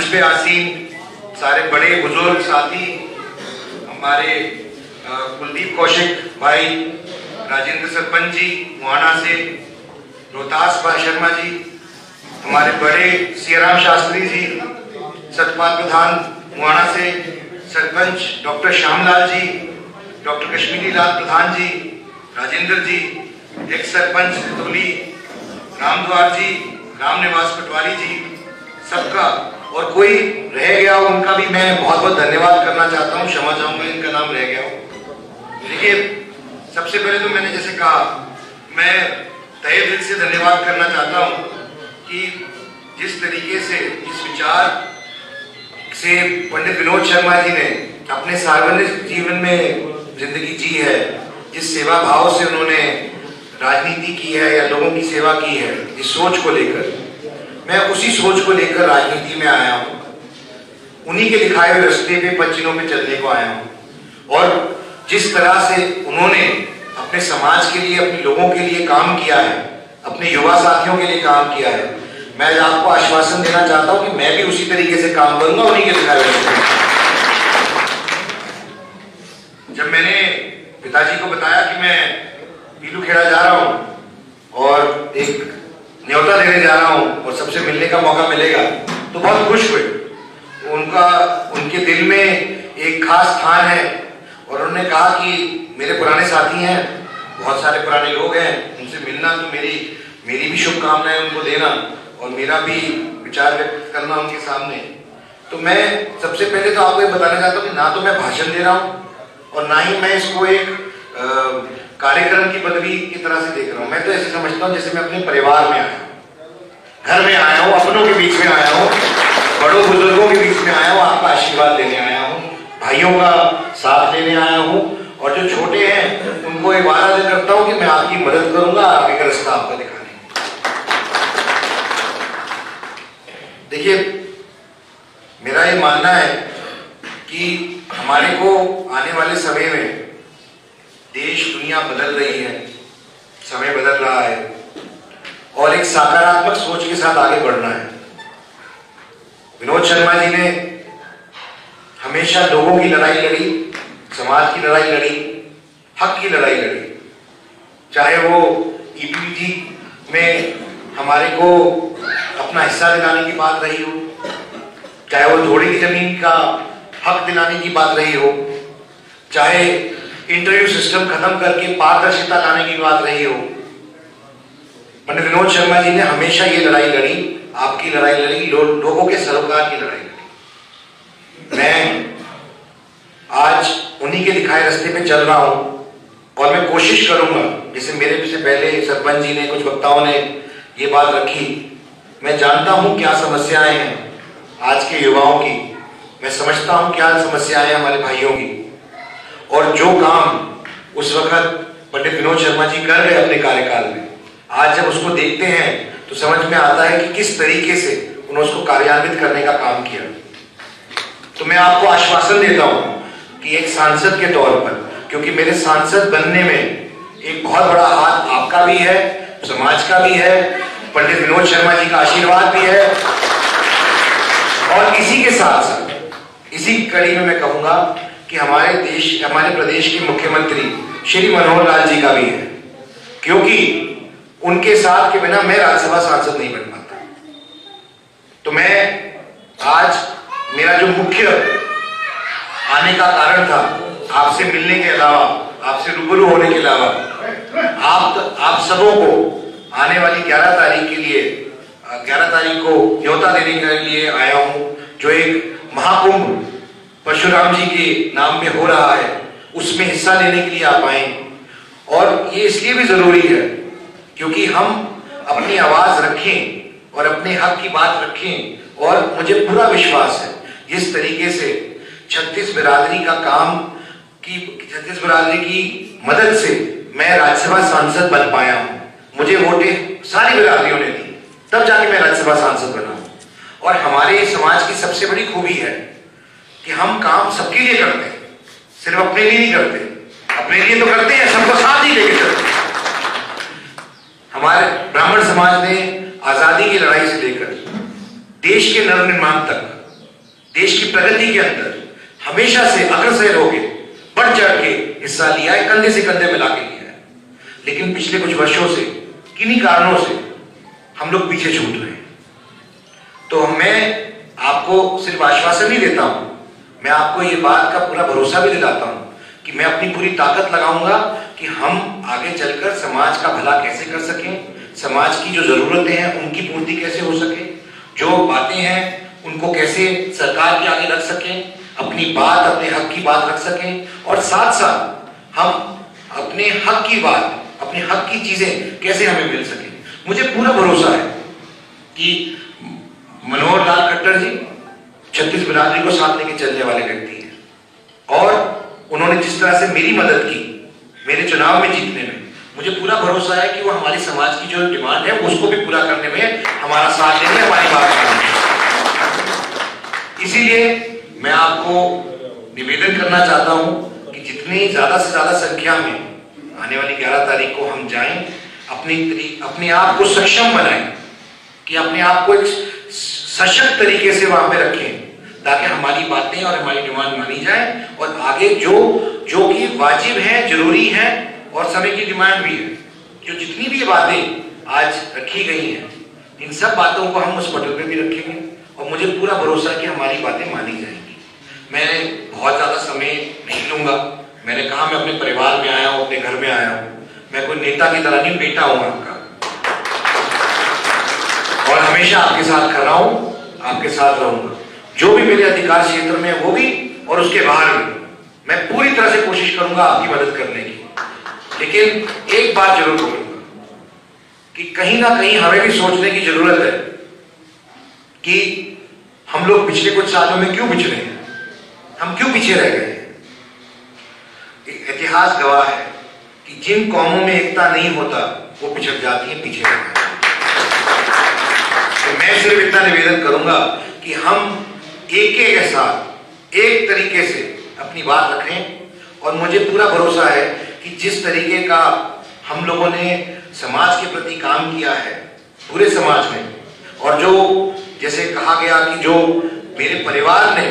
मंच पे आसीन सारे बड़े बुजुर्ग साथी, हमारे कुलदीप कौशिक भाई, राजेंद्र सरपंच जी मुहाना से, रोहतास शर्मा जी, हमारे बड़े सियाराम शास्त्री जी, सतपाल प्रधान मुहाना से, सरपंच डॉक्टर श्यामलाल जी, डॉक्टर कश्मीरी लाल प्रधान जी, राजेंद्र जी, एक सरपंच तोली रामद्वार जी, राम निवास पटवारी जी, सबका, और कोई रह गया हो उनका भी मैं बहुत बहुत धन्यवाद करना चाहता हूँ। क्षमा चाहूंगा इनका नाम रह गया हो। देखिए, सबसे पहले तो मैंने जैसे कहा, मैं तहे दिल से धन्यवाद करना चाहता हूँ कि जिस तरीके से, जिस विचार से पंडित विनोद शर्मा जी ने अपने सार्वजनिक जीवन में जिंदगी जी है, जिस सेवा भाव से उन्होंने राजनीति की है या लोगों की सेवा की है, इस सोच को लेकर, मैं उसी सोच को लेकर राजनीति में आया हूँ। उन्हीं के दिखाए हुए रास्ते पे, पच्चीनों पे चलने को आया हूँ। और जिस तरह से उन्होंने अपने समाज के लिए, अपने लोगों के लिए काम किया है, अपने युवा साथियों के लिए काम किया है, मैं आपको आश्वासन देना चाहता हूँ कि मैं भी उसी तरीके से काम करूंगा उन्हीं के दिखाए हुए रास्ते। जब मैंने पिताजी को बताया कि मैं पीलूखेड़ा जा रहा हूँ और एक न्योता देने जा रहा हूँ और सबसे मिलने का मौका मिलेगा, तो बहुत खुश हुए। उनके दिल में एक खास स्थान है और उन्होंने कहा कि मेरे पुराने साथी हैं, बहुत सारे पुराने लोग हैं, उनसे मिलना, तो मेरी भी शुभकामनाएं उनको देना और मेरा भी विचार व्यक्त करना उनके सामने। तो मैं सबसे पहले तो आपको ये बताना चाहता हूँ कि ना तो मैं भाषण दे रहा हूँ और ना ही मैं इसको एक कार्यक्रम की पदवी की तरह से देख रहा हूँ। मैं तो ऐसे समझता हूँ जैसे मैं अपने परिवार में आया हूँ, घर में आया हूँ, अपनों के बीच में आया हूँ, बड़ों बुजुर्गों के बीच में आया हूँ, आपका आशीर्वाद लेने आया हूँ, भाइयों का साथ लेने आया हूँ, और जो छोटे हैं उनको ये वादा करता हूँ कि मैं आपकी मदद करूंगा, आप एक रास्ता आपको दिखाने। देखिए, मेरा ये मानना है कि हमारे को आने वाले समय में देश दुनिया बदल रही है, समय बदल रहा है और एक सकारात्मक सोच के साथ आगे बढ़ना है। विनोद शर्मा जी ने हमेशा लोगों की लड़ाई लड़ी, समाज की लड़ाई लड़ी, हक की लड़ाई लड़ी, चाहे वो ईपीजी में हमारे को अपना हिस्सा दिलाने की बात रही हो, चाहे वो थोड़ी की जमीन का हक दिलाने की बात रही हो, चाहे इंटरव्यू सिस्टम खत्म करके पारदर्शिता लाने की बात रही हो। पंडित विनोद शर्मा जी ने हमेशा ये लड़ाई लड़ी, आपकी लड़ाई लड़ी, लोगों के सरोकार की लड़ाई लड़ी। मैं आज उन्हीं के दिखाए रास्ते पे चल रहा हूं और मैं कोशिश करूंगा, जैसे मेरे से पहले सरपंच जी ने, कुछ वक्ताओं ने ये बात रखी, मैं जानता हूं क्या समस्याएं हैं आज के युवाओं की, मैं समझता हूं क्या समस्याएं हैं हमारे भाइयों की, और जो काम उस वक्त पंडित विनोद शर्मा जी कर रहे अपने कार्यकाल में, आज जब उसको देखते हैं तो समझ में आता है कि किस तरीके से उन्होंने उसको कार्यान्वित करने का काम किया। तो मैं आपको आश्वासन देता हूं कि एक सांसद के तौर पर, क्योंकि मेरे सांसद बनने में एक बहुत बड़ा हाथ आपका भी है, समाज का भी है, पंडित विनोद शर्मा जी का आशीर्वाद भी है, और इसी के साथ साथ इसी कड़ी में मैं कहूंगा कि हमारे प्रदेश के मुख्यमंत्री श्री मनोहर लाल जी का भी है, क्योंकि उनके साथ के बिना मैं राज्यसभा सांसद नहीं बन पाता। तो मैं आज, मेरा जो मुख्य आने का कारण था, आपसे मिलने के अलावा, आपसे रूबरू होने के अलावा, आप सबों को आने वाली 11 तारीख के लिए, 11 तारीख को न्योता देने के लिए आया हूं, जो एक महाकुंभ परशुराम जी के नाम में हो रहा है, उसमें हिस्सा लेने के लिए आप आए। और ये इसलिए भी जरूरी है क्योंकि हम अपनी आवाज रखें और अपने हक की बात रखें, और मुझे पूरा विश्वास है जिस तरीके से 36 बिरादरी का काम की, 36 बिरादरी की मदद से मैं राज्यसभा सांसद बन पाया हूं। मुझे वोटें सारी बिरादरियों ने दी, तब जाके मैं राज्यसभा सांसद बना हूं। और हमारे समाज की सबसे बड़ी खूबी है कि हम काम सबके लिए करते हैं, सिर्फ अपने लिए नहीं करते। अपने लिए तो करते हैं, सबको साथ ही लेके चलते हैं। हमारे ब्राह्मण समाज ने आजादी की लड़ाई से लेकर देश के नवनिर्माण तक देश की प्रगति के अंदर हमेशा से अग्रसर होके बढ़ चढ़ के हिस्सा लिया है, कंधे से कंधे मिला के लिया है। लेकिन पिछले कुछ वर्षों से किन्हीं कारणों से हम लोग पीछे छूट रहे हैं। तो मैं आपको सिर्फ आश्वासन नहीं देता हूं, मैं आपको ये बात का पूरा भरोसा भी दिलाता हूं कि मैं अपनी पूरी ताकत लगाऊंगा कि हम आगे चलकर समाज का भला कैसे कर सकें, समाज की जो जरूरतें हैं उनकी पूर्ति कैसे हो सके, जो बातें हैं उनको कैसे सरकार के आगे रख सकें, अपनी बात, अपने हक की बात रख सकें, और साथ साथ हम अपने हक की बात, अपने हक की चीजें कैसे हमें मिल सके। मुझे पूरा भरोसा है कि मनोहर लाल खट्टर जी छत्तीस बिरादरी को साथ लेके चलने वाले व्यक्ति हैं, और उन्होंने जिस तरह से मेरी मदद की मेरे चुनाव में जीतने में, मुझे पूरा भरोसा है कि वो हमारे समाज की जो डिमांड है उसको भी पूरा करने में हमारा साथ देंगे, हमारी बात करेंगे। इसीलिए मैं आपको निवेदन करना चाहता हूं कि जितनी ज्यादा से ज्यादा संख्या में आने वाली 11 तारीख को हम जाएं, अपने आप को सक्षम बनाएं, कि अपने आप को एक सशक्त तरीके से वहां पे रखें ताकि हमारी बातें और हमारी डिमांड मानी जाए, और आगे जो कि वाजिब है, जरूरी है और समय की डिमांड भी है, जो जितनी भी बातें आज रखी गई हैं इन सब बातों को हम उस पटल पे भी रखेंगे, और मुझे पूरा भरोसा है कि हमारी बातें मानी जाएंगी। मैं बहुत ज्यादा समय नहीं लूंगा। मैंने कहा मैं अपने परिवार में आया हूं, अपने घर में आया हूं, मैं कोई नेता की तरह नहीं, बेटा हूं आपका, और हमेशा आपके साथ खड़ा हूं, आपके साथ रहूंगा। जो भी मेरे अधिकार क्षेत्र में है वो भी, और उसके बाहर भी मैं पूरी तरह से कोशिश करूंगा आपकी मदद करने की। लेकिन एक बात जरूर बोलूंगा कि कहीं ना कहीं हमें भी सोचने की जरूरत है कि हम लोग पिछले कुछ सालों में क्यों पिछड़े हैं, हम क्यों पीछे रह गए हैं। इतिहास गवाह है कि जिन कौमों में एकता नहीं होता वो पिछड़ जाती है, पीछे रह जाती है। तो मैं सिर्फ इतना निवेदन करूंगा कि हम एक के साथ एक तरीके से अपनी बात रखें, और मुझे पूरा भरोसा है कि जिस तरीके का हम लोगों ने समाज के प्रति काम किया है पूरे समाज में, और जो जैसे कहा गया कि जो मेरे परिवार ने,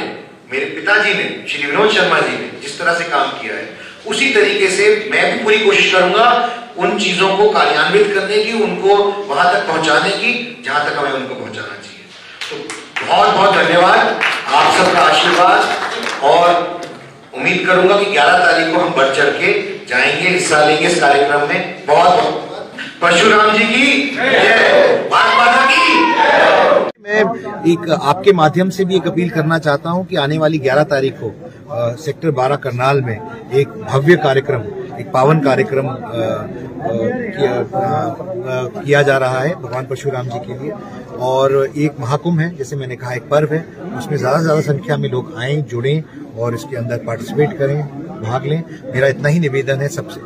मेरे पिताजी ने, श्री विनोद शर्मा जी ने जिस तरह से काम किया है, उसी तरीके से मैं भी पूरी कोशिश करूंगा उन चीजों को कार्यान्वित करने की, उनको वहां तक पहुंचाने की जहां तक हमें उनको पहुंचाना चाहिए। तो बहुत बहुत धन्यवाद, आप सबका आशीर्वाद, और उम्मीद करूंगा कि 11 तारीख को हम बढ़ चढ़ के जाएंगे, हिस्सा लेंगे इस कार्यक्रम में। बहुत बहुत परशुराम जी की जय, भारत माता की। मैं एक आपके माध्यम से भी एक अपील करना चाहता हूं कि आने वाली 11 तारीख को सेक्टर 12 करनाल में एक भव्य कार्यक्रम, एक पावन कार्यक्रम किया जा रहा है भगवान परशुराम जी के लिए, और एक महाकुंभ है, जैसे मैंने कहा एक पर्व है, उसमें ज्यादा से ज्यादा संख्या में लोग आएं, जुड़ें और इसके अंदर पार्टिसिपेट करें, भाग लें। मेरा इतना ही निवेदन है सबसे।